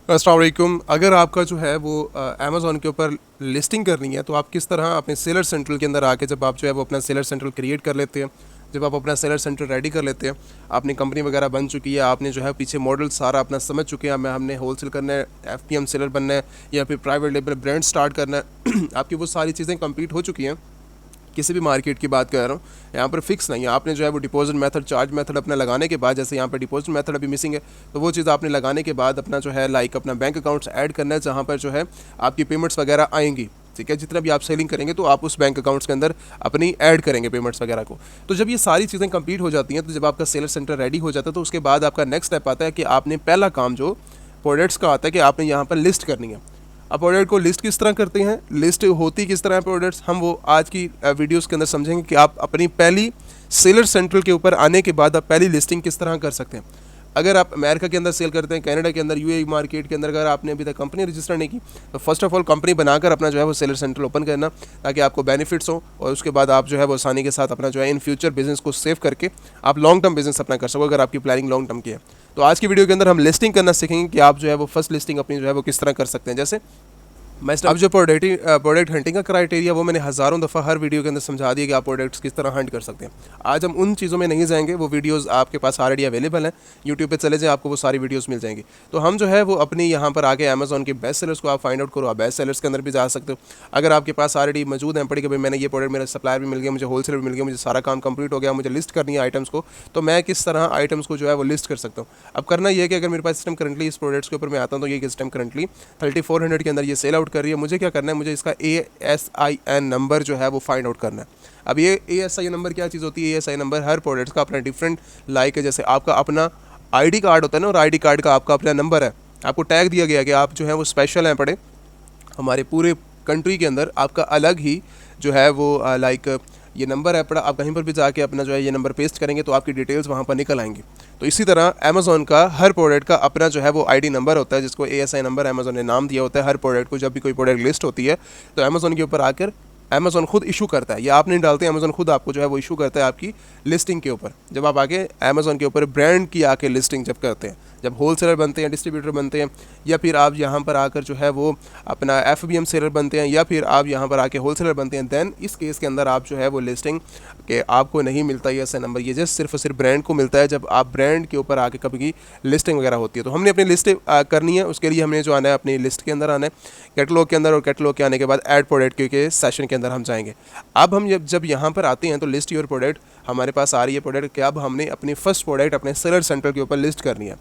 अस्सलाम वालेकुम। अगर आपका जो है वो अमेज़ॉन के ऊपर लिस्टिंग करनी है तो आप किस तरह अपने सेलर सेंट्रल के अंदर आके जब आप जो है वो अपना सेलर सेंट्रल क्रिएट कर लेते हैं, जब आप अपना सेलर सेंटर रेडी कर लेते हैं, आपने कंपनी वगैरह बन चुकी है, आपने जो है पीछे मॉडल सारा अपना समझ चुके हैं, हमें हमने होलसेल करना है, एफपीएम सेलर बनना है या फिर प्राइवेट लेबल ब्रांड स्टार्ट करना है आपकी वो सारी चीज़ें कंप्लीट हो चुकी हैं। किसी भी मार्केट की बात कर रहा हूँ, यहाँ पर फिक्स नहीं है। आपने जो है वो डिपॉजिट मेथड, चार्ज मेथड अपना लगाने के बाद, जैसे यहाँ पर डिपॉजिट मेथड अभी मिसिंग है, तो वो चीज़ आपने लगाने के बाद अपना जो है लाइक अपना बैंक अकाउंट्स ऐड करना है, जहाँ पर जो है आपकी पेमेंट्स वगैरह आएंगी। ठीक है, जितना भी आप सेलिंग करेंगे तो आप उस बैंक अकाउंट्स के अंदर अपनी ऐड करेंगे पेमेंट्स वगैरह को। तो जब ये सारी चीज़ें कंप्लीट हो जाती हैं, तो जब आपका सेलर सेंटर रेडी हो जाता है, तो उसके बाद आपका नेक्स्ट स्टेप आता है कि आपने पहला काम जो प्रोडक्ट्स का आता है कि आपने यहाँ पर लिस्ट करनी है। अब प्रोडक्ट को लिस्ट किस तरह करते हैं, लिस्ट होती किस तरह है प्रोडक्ट्स, हम वो आज की वीडियोस के अंदर समझेंगे कि आप अपनी पहली सेलर सेंट्रल के ऊपर आने के बाद आप पहली लिस्टिंग किस तरह कर सकते हैं। अगर आप अमेरिका के अंदर सेल करते हैं, कनाडा के अंदर, यूएई मार्केट के अंदर अगर आपने अभी तक कंपनी रजिस्टर नहीं की, तो फर्स्ट ऑफ ऑल कंपनी बनाकर अपना जो है वो सेलर सेंटर ओपन करना, ताकि आपको बेनिफिट्स हो और उसके बाद आप जो है वो आसानी के साथ अपना जो है इन फ्यूचर बिजनेस को सेव करके आप लॉन्ग टर्म बिजनेस अपना कर सको, अगर आपकी प्लानिंग लॉन्ग टर्म की है। तो आज की वीडियो के अंदर हम लिस्टिंग करना सीखेंगे कि आप जो है वो फर्स्ट लिस्टिंग अपनी जो है वो किस तरह कर सकते हैं। जैसे मैं अब जो प्रोडक्ट हंटिंग का क्राइटेरिया वो मैंने हज़ारों दफ़ा हर वीडियो के अंदर समझा दिया कि आप प्रोडक्ट्स किस तरह हंट कर सकते हैं। आज हम उन चीज़ों में नहीं जाएंगे, वो वीडियोस आपके पास ऑलरेडी अवेलेबल हैं, यूट्यूब पे चले जाएं, आपको वो सारी वीडियोस मिल जाएंगी। तो हम जो है वो अपनी यहाँ पर आके अमेज़ॉन के बेस्ट सेलर्स को आप फाइंड आउट करो, आप बेस्ट सेलर्स के अंदर भी जा सकते हो। अगर आपके पास ऑलरेडी मौजूद हैं पड़ी कि भाई मैंने ये प्रोडक्ट, मेरा सप्लायर भी मिल गया, मुझे होलसेलर भी मिल गया, मुझे सारा काम कंप्लीट हो गया, मुझे लिस्ट करनी है आइटम्स को, तो मैं किस तरह आइटम्स को जो है वो लिस्ट कर सकता हूँ। अब करना ये है कि अगर मेरे पास सिस्टम करंटली इस प्रोडक्ट्स के ऊपर मैं आता हूँ, तो ये सिस्टम करंटली 3400 के अंदर ये सेल आउट कर रही है, मुझे क्या करना है, मुझे इसका ASIN नंबर जो है वो फाइंड आउट करना है। अब ये ASIN नंबर क्या चीज़ होती है, ASIN नंबर हर प्रोडक्ट्स का अपना डिफरेंट, लाइक है जैसे आपका अपना आईडी कार्ड होता है ना, और आईडी कार्ड का आपका अपना नंबर है, आपको टैग दिया गया कि आप जो है वो स्पेशल हैं पड़े हमारे पूरे कंट्री के अंदर, आपका अलग ही जो है वो लाइक ये नंबर है पड़ा, आप कहीं पर भी जाके अपना जो है ये नंबर पेस्ट करेंगे तो आपकी डिटेल्स वहाँ पर निकल आएंगी। तो इसी तरह अमेज़ॉन का हर प्रोडक्ट का अपना जो है वो आईडी नंबर होता है, जिसको ASI नंबर अमेज़ॉन ने नाम दिया होता है। हर प्रोडक्ट को जब भी कोई प्रोडक्ट लिस्ट होती है तो अमेज़ॉन के ऊपर आकर अमेज़ॉन खुद इशू करता है, या आप नहीं डालते, अमेज़ॉन खुद आपको जो है वो इशू करता है आपकी लिस्टिंग के ऊपर। जब आप आके अमेज़ॉन के ऊपर ब्रांड की आके लिस्टिंग जब करते हैं, जब होलसेलर बनते हैं, डिस्ट्रीब्यूटर बनते हैं, या फिर आप यहाँ पर आकर जो है वो अपना FBM सेलर बनते हैं, या फिर आप यहाँ पर आके होलसेलर बनते हैं, देन इस केस के अंदर आप जो है वो लिस्टिंग के आपको नहीं मिलता ये ऐसा नंबर, ये जस्ट सिर्फ और सिर्फ ब्रांड को मिलता है जब आप ब्रांड के ऊपर आके कभी की लिस्टिंग वगैरह होती है। तो हमने अपनी लिस्ट करनी है, उसके लिए हमने जो आना है अपनी लिस्ट के अंदर आना है, कैटलॉग के अंदर, और कैटलॉग के आने के बाद ऐड प्रोडक्ट के सेशन के अंदर हम जाएंगे। अब हम जब यहाँ पर आते हैं तो लिस्ट योर प्रोडक्ट हमारे पास आ रही है प्रोडक्ट कि अब हमने अपनी फर्स्ट प्रोडक्ट अपने सेलर सेंटर के ऊपर लिस्ट करनी है।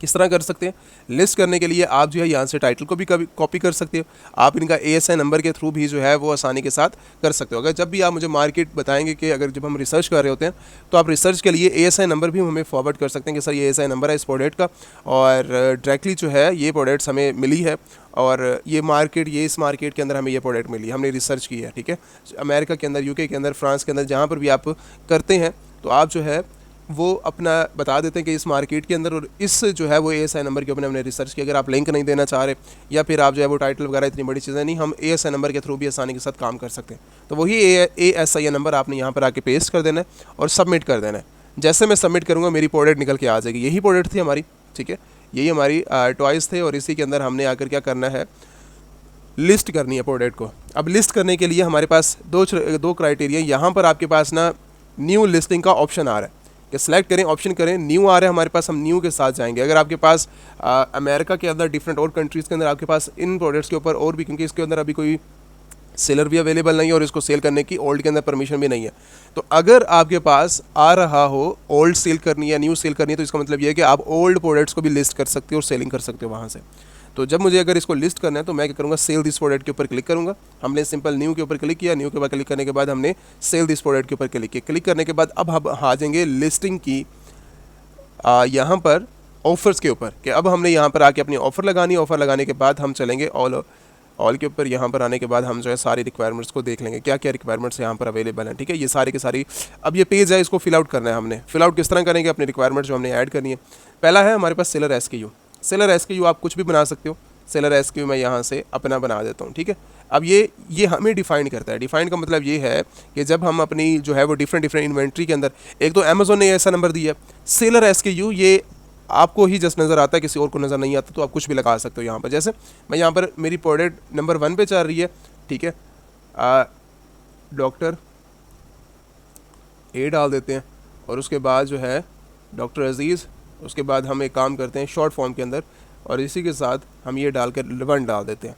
किस तरह कर सकते हैं लिस्ट करने के लिए, आप जो है यहाँ से टाइटल को भी कॉपी कर सकते हो, आप इनका ASI नंबर के थ्रू भी जो है वो आसानी के साथ कर सकते हो। अगर जब भी आप मुझे मार्केट बताएंगे कि अगर जब हम रिसर्च कर रहे होते हैं तो आप रिसर्च के लिए ASI नंबर भी हमें फॉरवर्ड कर सकते हैं कि सर ये ASI नंबर है इस प्रोडक्ट का, और डायरेक्टली जो है ये प्रोडक्ट्स हमें मिली है, और ये मार्केट, ये इस मार्केट के अंदर हमें ये प्रोडक्ट मिली, हमने रिसर्च की है। ठीक है, अमेरिका के अंदर, UK के अंदर, फ्रांस के अंदर, जहाँ पर भी आप करते हैं तो आप जो है वो अपना बता देते हैं कि इस मार्केट के अंदर, और इस जो है वो ASI नंबर के ऊपर हमने रिसर्च की। अगर आप लिंक नहीं देना चाह रहे, या फिर आप जो है वो टाइटल वगैरह इतनी बड़ी चीज़ें नहीं, हम ASI नंबर के थ्रू भी आसानी के साथ काम कर सकते हैं। तो वही ASI नंबर आपने यहाँ पर आके पेस्ट कर देना है और सबमिट कर देना है। जैसे मैं सबमिट करूँगा मेरी प्रोडक्ट निकल के आ जाएगी। यही प्रोडक्ट थी हमारी, ठीक है, यही हमारी टॉयज़ थे, और इसी के अंदर हमने आकर क्या करना है, लिस्ट करनी है प्रोडक्ट को। अब लिस्ट करने के लिए हमारे पास दो क्राइटेरिया, यहाँ पर आपके पास ना न्यू लिस्टिंग का ऑप्शन आ रहा है कि सिलेक्ट करें, ऑप्शन करें, न्यू आ रहा है हमारे पास, हम न्यू के साथ जाएंगे। अगर आपके पास अमेरिका के अंदर, डिफरेंट और कंट्रीज़ के अंदर आपके पास इन प्रोडक्ट्स के ऊपर और भी, क्योंकि इसके अंदर अभी कोई सेलर भी अवेलेबल नहीं है और इसको सेल करने की ओल्ड के अंदर परमिशन भी नहीं है, तो अगर आपके पास आ रहा हो ओल्ड सेल करनी है, न्यू सेल करनी है, तो इसका मतलब ये है कि आप ओल्ड प्रोडक्ट्स को भी लिस्ट कर सकते हो और सेलिंग कर सकते हो वहाँ से। तो जब मुझे अगर इसको लिस्ट करना है तो मैं क्या करूँगा, सेल दिस प्रोडक्ट के ऊपर क्लिक करूँगा। हमने सिंपल न्यू के ऊपर क्लिक किया, न्यू के ऊपर क्लिक करने के बाद हमने सेल दिस प्रोडक्ट के ऊपर क्लिक किया। क्लिक करने के बाद अब हम आ जाएंगे लिस्टिंग की यहाँ पर ऑफ़र्स के ऊपर, कि अब हमने यहाँ पर आके अपनी ऑफ़र लगानी है। ऑफ़र लगाने के बाद हम चलेंगे ऑल के ऊपर। यहाँ पर आने के बाद हम जो है सारी रिक्वायरमेंट्स को देख लेंगे, क्या क्या रिक्वायरमेंट्स यहाँ पर अवेलेबल हैं। ठीक है, ये सारी की सारी, अब ये पेज है, इसको फिल आउट करना है हमने। फिल आउट किस तरह करेंगे, अपनी रिक्वायरमेंट्स जो हमने ऐड करनी है। पहला है हमारे पास सेलर SKU। सेलर SKU आप कुछ भी बना सकते हो, सेलर SKU मैं यहाँ से अपना बना देता हूँ। ठीक है, अब ये हमें डिफ़ाइन करता है। डिफ़ाइन का मतलब ये है कि जब हम अपनी जो है वो डिफरेंट इन्वेंट्री के अंदर, एक तो अमेज़ॉन ने ऐसा नंबर दिया, सेलर SKU ये आपको ही जस्ट नज़र आता है, किसी और को नज़र नहीं आता, तो आप कुछ भी लगा सकते हो यहाँ पर। जैसे मैं यहाँ पर मेरी प्रोडक्ट नंबर 1 पे चल रही है, ठीक है, डॉक्टर ए डाल देते हैं और उसके बाद जो है डॉक्टर अजीज़, उसके बाद हम एक काम करते हैं शॉर्ट फॉर्म के अंदर और इसी के साथ हम ये डालकर 1 डाल देते हैं।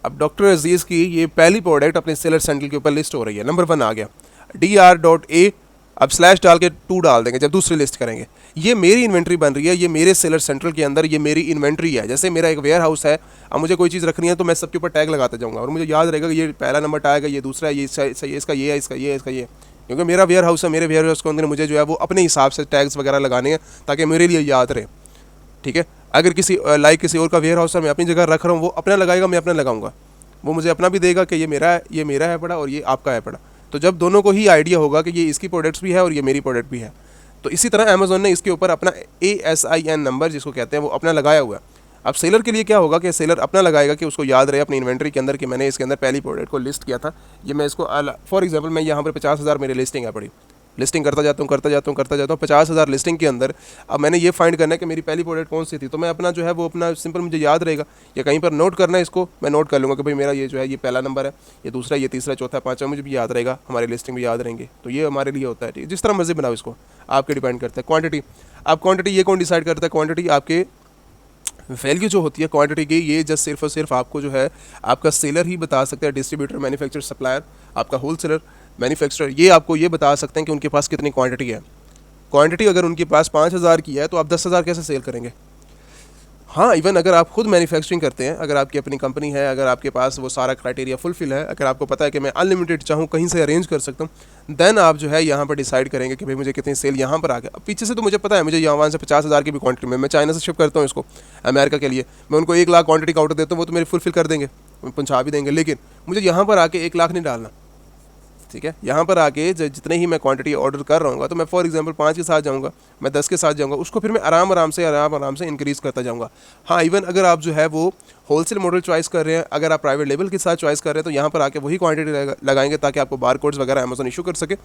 अब डॉक्टर अजीज़ की ये पहली प्रोडक्ट अपने सेलर सेंट्रल के ऊपर लिस्ट हो रही है, नंबर 1 आ गया। dr.a, अब स्लैश डाल के 2 डाल देंगे जब दूसरी लिस्ट करेंगे। ये मेरी इन्वेंट्री बन रही है, ये मेरे सेलर सेंट्रल के अंदर ये मेरी इन्वेंट्री है। जैसे मेरा एक वेयर हाउस है, अब मुझे कोई चीज़ रखनी है तो मैं सबके ऊपर टैग लगाता जाऊँगा और मुझे याद रहेगा कि ये पहला नंबर टैग है, ये दूसरा है, ये इसका ये है, इसका ये है, इसका ये, क्योंकि मेरा वेयर हाउस है। मेरे वेयर हाउस के अंदर मुझे जो है वो अपने हिसाब से टैग्स वगैरह लगाने हैं ताकि मेरे लिए याद रहे, ठीक है। अगर किसी किसी और का वेयर हाउस है, मैं अपनी जगह रख रहा हूँ, वो अपना लगाएगा, मैं अपना लगाऊंगा, वो मुझे अपना भी देगा कि ये मेरा है पड़ा और ये आपका है पड़ा। तो जब दोनों को ही आइडिया होगा कि ये इसकी प्रोडक्ट्स भी है और ये मेरी प्रोडक्ट भी है, तो इसी तरह अमेज़ॉन ने इसके ऊपर अपना ASIN नंबर जिसको कहते हैं वो अपना लगाया हुआ है। अब सेलर के लिए क्या होगा कि सेलर अपना लगाएगा कि उसको याद रहे अपनी इन्वेंट्री के अंदर कि मैंने इसके अंदर पहली प्रोडक्ट को लिस्ट किया था। ये मैं इसको फॉर एग्जांपल मैं यहाँ पर 50,000 मेरी लिस्टिंग है पड़ी, लिस्टिंग करता जाता हूँ 50,000 लिस्टिंग के अंदर। अब मैंने ये फाइंड करना है कि मेरी पहली प्रोडक्ट कौन सी थी, तो मैं अपना जो है वो अपना सिंपल मुझे याद रहेगा या कहीं पर नोट करना है इसको, मैं नोट कर लूँगा कि भाई मेरा ये जो है ये पहला नंबर है, ये दूसरा, ये तीसरा, चौथा, पाँचवा, मुझे भी याद रहेगा, हमारी लिस्टिंग भी याद रहेंगे। तो ये हमारे लिए होता है, ठीक है। जिस तरह मर्जी बनाओ इसको, आपके डिपेंड करता है। क्वान्टिटी, अब क्वान्टिटी ये कौन डिसाइड करता है? क्वान्टिटी आपके वैल्यू जो होती है क्वांटिटी की, ये जस्ट सिर्फ और सिर्फ आपको जो है आपका सेलर ही बता सकता है। डिस्ट्रीब्यूटर, मैन्युफैक्चरर, सप्लायर, आपका होलसेलर, मैन्युफैक्चरर, ये आपको ये बता सकते हैं कि उनके पास कितनी क्वांटिटी है। क्वांटिटी अगर उनके पास 5,000 की है तो आप 10,000 कैसे सेल करेंगे? हाँ, इवन अगर आप खुद मैन्युफैक्चरिंग करते हैं, अगर आपकी अपनी कंपनी है, अगर आपके पास वो सारा क्राइटेरिया फुलफिल है, अगर आपको पता है कि मैं अनलिमिटेड चाहूँ कहीं से अरेंज कर सकता हूँ, देन आप जो है यहाँ पर डिसाइड करेंगे कि भाई मुझे कितनी सेल यहाँ पर आ गया। अब पीछे से तो मुझे पता है, मुझे यहाँ से 50,000 की भी क्वांटिटी में मैं चाइना से शिप करता हूँ इसको अमेरिका के लिए, मैं उनको 1 लाख क्वांटिटी का ऑर्डर देता हूँ, वो तो मेरे फुलफिल कर देंगे, पहुँचा भी देंगे। लेकिन मुझे यहाँ पर आके 1 लाख नहीं डालना, ठीक है। यहाँ पर आके जितने ही मैं क्वांटिटी ऑर्डर कर रहा हूँ, तो मैं फॉर एग्जांपल 5 के साथ जाऊँगा, मैं 10 के साथ जाऊँगा, उसको फिर मैं आराम आराम से इंक्रीज़ करता जाऊँगा। हाँ, इवन अगर आप जो है वो होलसेल मॉडल चॉइस कर रहे हैं, अगर आप प्राइवेट लेवल के साथ चॉइस कर रहे हैं, तो यहाँ पर आके वही क्वांटिटी लगाएंगे ताकि आपको बार कोड्स वगैरह अमेज़न इशू कर सके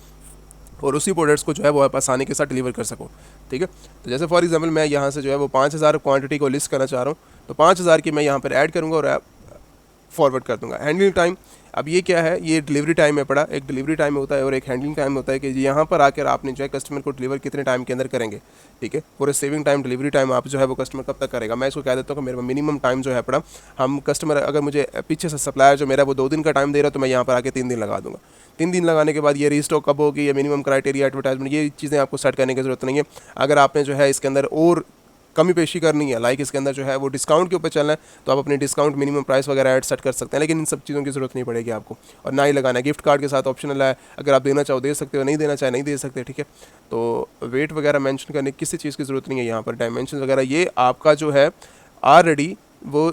और उसी प्रोडक्ट्स को जो है वो आप आसानी के साथ डिलीवर कर सको, ठीक है। तो जैसे फॉर एग्जांपल मैं यहाँ से जो है वो 5,000 क्वांटिटी को लिस्ट करना चाह रहा हूँ, तो 5,000 की मैं यहाँ पर ऐड करूँगा और फॉरवर्ड कर दूंगा। हैंडलिंग टाइम, अब ये क्या है? ये डिलीवरी टाइम में पड़ा, एक डिलीवरी टाइम होता है और एक हैंडलिंग टाइम होता है कि यहाँ पर आकर आपने जो है कस्टमर को डिलीवर कितने टाइम के अंदर करेंगे, ठीक है। पूरे सेविंग टाइम, डिलीवरी टाइम आप जो है वो कस्टमर कब तक करेगा। मैं इसको कह देता हूँ कि मेरा मिनिमम टाइम जो है पड़ा, हम कस्टमर अगर मुझे पीछे से सप्लायर जो मेरा वो 2 दिन का टाइम दे रहा है, तो मैं यहाँ पर आके 3 दिन लगा दूँगा। 3 दिन लगाने के बाद ये रीस्टॉक कब होगी, ये मिनिमम क्राइटेरिया, एडवर्टाइजमेंट, ये चीज़ें आपको सेट करने की ज़रूरत नहीं है। अगर आपने जो है इसके अंदर और कमी पेशी करनी है, लाइक इसके अंदर जो है वो डिस्काउंट के ऊपर चलना है, तो आप अपनी डिस्काउंट मिनिमम प्राइस वगैरह ऐड सेट कर सकते हैं, लेकिन इन सब चीज़ों की ज़रूरत नहीं पड़ेगी आपको, और ना ही लगाना है। गिफ्ट कार्ड के साथ ऑप्शनल है, अगर आप देना चाहो दे सकते हो, नहीं देना चाहे नहीं दे सकते, ठीक है। तो वेट वगैरह मेंशन करने की किसी चीज़ की ज़रूरत नहीं है यहाँ पर। डायमेंशन वगैरह ये आपका जो है ऑलरेडी वो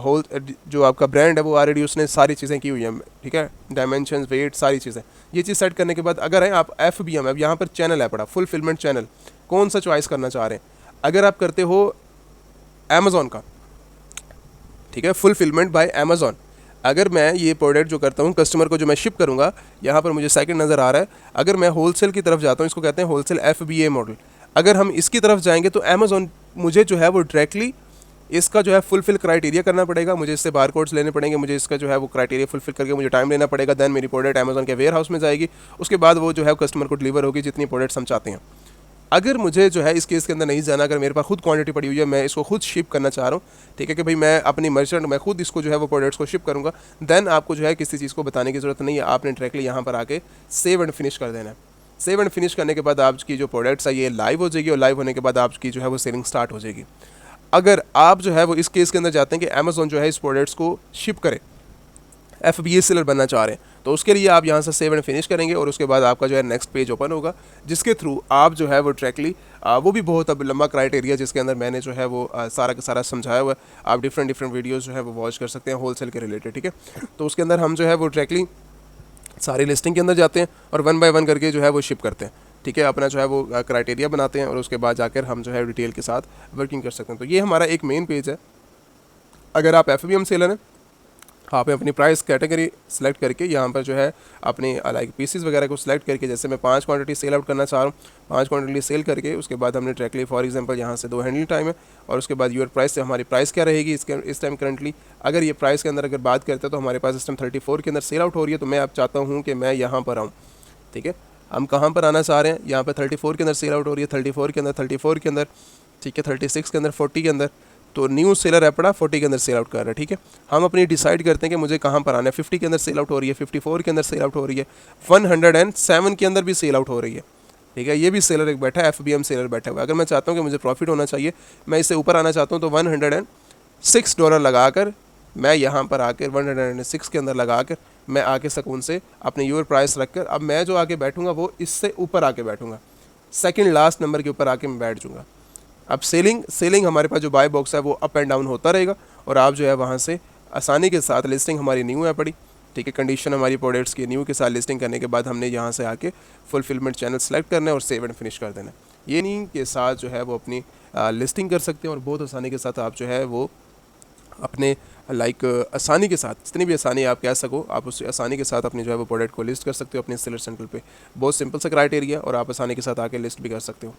होल जो आपका ब्रांड है वो ऑलरेडी उसने सारी चीज़ें की हुई हैं, ठीक है। डायमेंशन, वेट, सारी चीज़ें, ये चीज़ सेट करने के बाद अगर है आप FBM, अब यहाँ पर चैनल है पड़ा, फुलफिलमेंट चैनल, कौन सा चॉइस करना चाह रहे हैं। अगर आप करते हो अमेज़ॉन का, ठीक है, फुलफिलमेंट बाय अमेज़ॉन, अगर मैं ये प्रोडक्ट जो करता हूँ कस्टमर को जो मैं शिप करूँगा, यहाँ पर मुझे सेकंड नज़र आ रहा है, अगर मैं होलसेल की तरफ जाता हूँ, इसको कहते हैं होलसेल FBA मॉडल, अगर हम इसकी तरफ जाएंगे तो अमेज़ॉन मुझे जो है वो डायरेक्टली इसका जो है फुलफिल क्राइटेरिया करना पड़ेगा, मुझे इससे बार कोड्स लेने पड़ेंगे, मुझे इसका जो है वो क्राइटेरिया फुलफिल करके मुझे टाइम लेना पड़ेगा, देन मेरी प्रोडक्ट अमेज़ॉन के वेयर हाउस में जाएगी, उसके बाद वो जो है कस्टमर को डिलीवर होगी जितनी प्रोडक्ट्स हम चाहते हैं। अगर मुझे जो है इस केस के अंदर नहीं जाना, अगर मेरे पास खुद क्वांटिटी पड़ी हुई है, मैं इसको खुद शिप करना चाह रहा हूँ, ठीक है, कि भाई मैं अपनी मर्चेंट मैं खुद इसको जो है वो प्रोडक्ट्स को शिप करूँगा, देन आपको जो है किसी चीज़ को बताने की ज़रूरत नहीं है, आपने डायरेक्टली यहाँ पर आके सेव एंड फिनिश कर देना है। सेव एंड फिनिश करने के बाद आपकी जो प्रोडक्ट्स है ये लाइव हो जाएगी, और लाइव होने के बाद आपकी जो है वो सेलिंग स्टार्ट हो जाएगी। अगर आप जो है वो इस केस के अंदर चाहते हैं कि अमेज़ॉन जो है इस प्रोडक्ट्स को शिप करे, FBA सेलर बनना चाह रहे हैं, तो उसके लिए आप यहाँ से सेव एंड फिनिश करेंगे और उसके बाद आपका जो है नेक्स्ट पेज ओपन होगा, जिसके थ्रू आप जो है वो डायरेक्टली वो भी बहुत अब लंबा क्राइटेरिया जिसके अंदर मैंने जो है वो सारा का सारा समझाया हुआ है, आप डिफरेंट वीडियोस जो है वो वॉच कर सकते हैं होलसेल के रिलेटेड, ठीक है। तो उसके अंदर हम जो है वो डायरेक्टली सारी लिस्टिंग के अंदर जाते हैं और 1 बाय 1 करके जो है वो शिप करते हैं, ठीक है, अपना जो है वो क्राइटेरिया बनाते हैं और उसके बाद जाकर हम जो है डिटेल के साथ वर्किंग कर सकते हैं। तो ये हमारा एक मेन पेज है। अगर आप FBM सेलर हैं आप अपनी प्राइस कैटेगरी सेलेक्ट करके यहाँ पर जो है अपनी लाइक पीसीस वगैरह को सिलेक्ट करके, जैसे मैं 5 क्वांटिटी सेल आउट करना चाह रहा हूँ, 5 क्वांटिटी सेल करके उसके बाद हमने डायरेक्टली फॉर एग्जांपल यहाँ से 2 हैंडल टाइम है और उसके बाद यूर प्राइस से हमारी प्राइस क्या रहेगी इस टाइम करंटली। अगर ये प्राइस के अंदर अगर बात करते हैं तो हमारे पास इस टाइम 34 के अंदर सेल आउट हो रही है, तो मैं अब चाहता हूँ कि मैं यहाँ पर आऊँ। ठीक है, हम कहाँ पर आना चाह रहे हैं, यहाँ पर 34 के अंदर सेल आउट हो रही है, 34 के अंदर, 34 के अंदर, ठीक है, 36 के अंदर, 40 के अंदर, तो न्यू सेलर एपड़ा 40 के अंदर सेल आउट कर रहा है। ठीक है, हम अपनी डिसाइड करते हैं कि मुझे कहाँ पर आना है। 50 के अंदर सेल आउट हो रही है, 54 के अंदर सेल आउट हो रही है, 107 के अंदर भी सेल आउट हो रही है। ठीक है, ये भी सेलर एक बैठा है, FBM सेलर बैठा हुआ है। अगर मैं चाहता हूँ कि मुझे प्रॉफिट होना चाहिए, मैं इससे ऊपर आना चाहता हूँ, तो $106 लगाकर मैं यहाँ पर आकर 106 के अंदर लगाकर मैं आके सकून से अपने यूर प्राइस रखकर अब मैं जो आके बैठूंगा वो इससे ऊपर आके बैठूंगा, सेकंड लास्ट नंबर के ऊपर आके मैं बैठ जाऊँगा। अब सेलिंग हमारे पास जो बाय बॉक्स है वो अप एंड डाउन होता रहेगा और आप जो है वहाँ से आसानी के साथ, लिस्टिंग हमारी न्यू है पड़ी, ठीक है, कंडीशन हमारी प्रोडक्ट्स की न्यू के साथ लिस्टिंग करने के बाद हमने यहाँ से आके फुलफिलमेंट चैनल सेलेक्ट करना है और सेव एंड फिनिश कर देना है। ये नहीं के साथ जो है वो अपनी लिस्टिंग कर सकते हैं और बहुत आसानी के साथ आप जो है वो अपने लाइक आसानी के साथ, जितनी भी आसानी आप कह सको, आप उस आसानी के साथ अपनी जो है वो प्रोडक्ट को लिस्ट कर सकते हो अपने सेलर सेंटर पे। बहुत सिंपल सा क्राइटेरिया और आप आसानी के साथ आके लिस्ट भी कर सकते हो।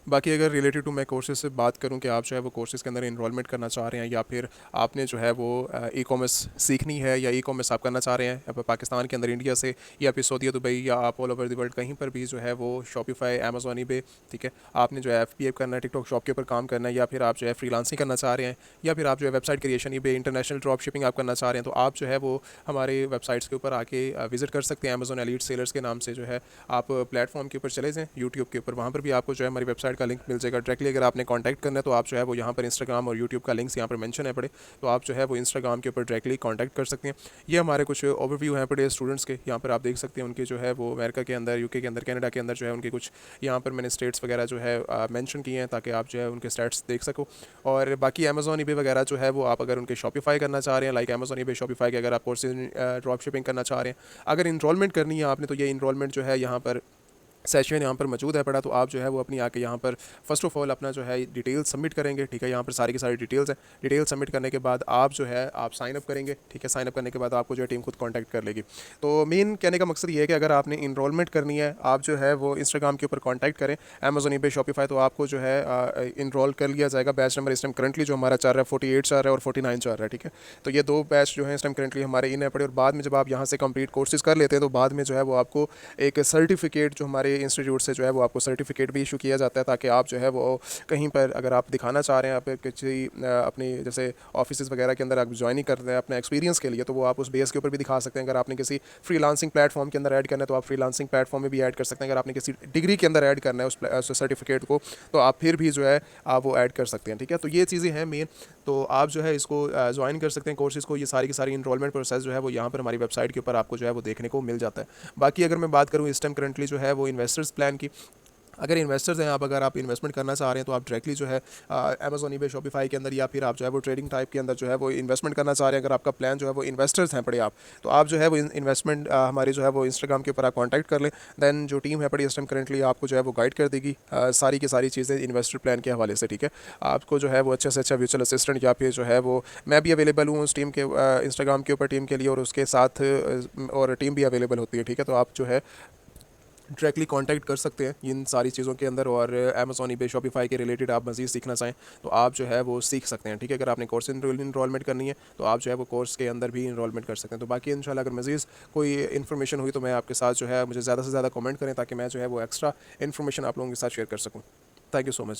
बाकी अगर रिलेटेड टू मैं कोर्सेज से बात करूं कि आप जो है वो कोर्सेज़ के अंदर इनरोलमेंट करना चाह रहे हैं या फिर आपने जो है वो ई कॉमर्स सीखनी है या ई कॉमर्स आप करना चाह रहे हैं या पाकिस्तान के अंदर, इंडिया से, या फिर सऊदी दुबई या आप ऑल ओवर द वर्ल्ड कहीं पर भी जो है वो शॉपिफाई, अमेज़ॉन, ईबे, ठीक है, आपने जो है FBA करना है, टिकटॉक शॉप के ऊपर काम करना है, या फिर आप जो है फ्रीलांसिंग करना चाह रहे हैं, या फिर आप जो है website creation, eBay, international drop shipping आप करना चाह रहे हैं, तो आप जो है वो हमारे वेबसाइट्स के ऊपर आके विजिट कर सकते हैं। अमेज़ॉन एलीट सेलर्स के नाम से जो है आप प्लेटफॉर्म के ऊपर चले जाएँ, यूट्यूब के ऊपर, वहाँ पर भी आपको जो है हमारी वेबसाइट का लिंक मिल जाएगा। डायरेक्टली अगर आपने कांटेक्ट करना है तो आप जो है वो यहाँ पर इंस्टाग्राम और यूट्यूब का लिंक्स यहाँ पर मेंशन है पड़े, तो आप जो है वो इंस्टाग्राम के ऊपर डायरेक्टली कांटेक्ट कर सकते हैं। ये हमारे कुछ ओवरव्यू हैं पड़े स्टूडेंट्स के, यहाँ पर आप देख सकते हैं उनके जो है वो अमेरिका के अंदर, यूके के अंदर, कनाडा के अंदर जो है उनके कुछ यहाँ पर मैंने स्टेट्स वगैरह जो है मेंशन किए हैं ताकि आप जो है उनके स्टेट्स देख सको। और बाकी अमेज़ॉन, ईबे वगैरह जो है वो आप अगर उनके शॉपिफाई करना चाह रहे हैं, लाइक अमेज़ॉन, ईबे, शॉपिफाई के अगर आप कोर्सेज ड्रॉप शिपिंग करना चाह रहे हैं, अगर इनरोलमेंट करनी है आपने, तो ये इनरोलमेंट जो है यहाँ पर सेशन यहाँ पर मौजूद है पड़ा, तो आप जो है वो अपनी आके यहाँ पर फर्स्ट ऑफ ऑल अपना जो है डिटेल्स सबमिट करेंगे। ठीक है, यहाँ पर सारी की सारी डिटेल्स हैं। डिटेल्स सबमिट करने के बाद आप जो है आप साइन अप करेंगे। ठीक है, साइन अप करने के बाद आपको जो है टीम खुद कांटेक्ट कर लेगी। तो मेन कहने का मकसद ये है कि अगर आपने इनरोलमेंट करनी है, आप जो है वो इंस्टाग्राम के ऊपर कॉन्टैक्ट करें, अमेज़ॉन, ईबे, शॉपिफाई, तो आपको जो है इनरोल कर लिया जाएगा। बैच नंबर इस टाइम करंटली जो हमारा चल रहा है 48 चल रहा है और 49 चल रहा है। ठीक है, तो ये 2 बैच जो है इस टाइम करंटली हमारे इन है पड़े, और बाद में जब आप यहाँ से कंप्लीट कोर्सेज कर लेते हैं तो बाद में जो है वो आपको एक सर्टिफिकेट जो हमारे इंस्टीट्यूट से जो है वो आपको सर्टिफिकेट भी इशू किया जाता है, ताकि आप जो है वो कहीं पर अगर आप दिखाना चाह रहे हैं, आप किसी अपनी जैसे ऑफिस वगैरह के अंदर आप ज्वाइनिंग कर रहे हैं अपने एक्सपीरियंस के लिए, तो वो आप उस बेस के ऊपर भी दिखा सकते हैं। अगर आपने किसी फ्रीलांसिंग प्लेटफॉर्म के अंदर ऐड करना है तो आप फ्रीलांसिंग प्लेटफॉर्म में भी ऐड कर सकते हैं। अगर आपने किसी डिग्री के अंदर ऐड करना है उस सर्टिफिकेट को, तो आप फिर भी जो है आप वो ऐड कर सकते हैं। ठीक है, तो ये चीज़ें हैं मेन, तो आप जो है इसको ज्वाइन कर सकते हैं कोर्सेज़ को। ये सारी की सारी इनरोलमेंट प्रोसेस जो है वो यहाँ पर हमारी वेबसाइट के ऊपर आपको जो है वो देखने को मिल जाता है। बाकी अगर मैं बात करूँ इस टाइम करंटली जो है वो इन्वेस्टर्स प्लान की, अगर इन्वेस्टर्स हैं आप, अगर आप इन्वेस्टमेंट करना चाह रहे हैं तो आप डायरेक्टली जो है अमेज़ॉन, ईबे, शॉपिफाई के अंदर, या फिर आप जो है वो ट्रेडिंग टाइप के अंदर जो है वो इन्वेस्टमेंट करना चाह रहे हैं, अगर आपका प्लान जो है वो इन्वेस्टर्स हैं पड़े आप, तो आप जो है वो इन्वेस्टमेंट हमारी जो है वो इंस्टाग्राम के ऊपर आप कॉन्टैक्ट कर लें। दैन जो टीम है पड़ी इस टाइम करंटली आपको जो है वो गाइड कर देगी सारी की सारी चीज़ें इन्वेस्टर प्लान के हवाले से। ठीक है, आपको जो है वो अच्छे से अच्छा वर्चुअल असिस्टेंट, या फिर जो है वो मैं भी अवेलेबल हूँ उस टीम के इंस्टाग्राम के ऊपर टीम के लिए, और उसके साथ और टीम भी अवेलेबल होती है। ठीक है, तो आप जो है डायरेक्टली कांटेक्ट कर सकते हैं इन सारी चीज़ों के अंदर। और अमेज़ॉन, ईबे, शॉपिफाई के रिलेटेड आप मज़ीद सीखना चाहें तो आप जो है वो सीख सकते हैं। ठीक है, अगर आपने कोर्स इनरोलमेंट करनी है तो आप जो है वो कोर्स के अंदर भी इनरोलमेंट कर सकते हैं। तो बाकी इंशाल्लाह अगर मज़ीद कोई इन्फॉर्मेशन हुई तो मैं आपके साथ जो है, मुझे ज़्यादा से ज़्यादा कमेंट करें ताकि मैं जो है वो एक्स्ट्रा इन्फॉर्मेशन आप लोगों के साथ शेयर कर सकूँ। Thank you so much.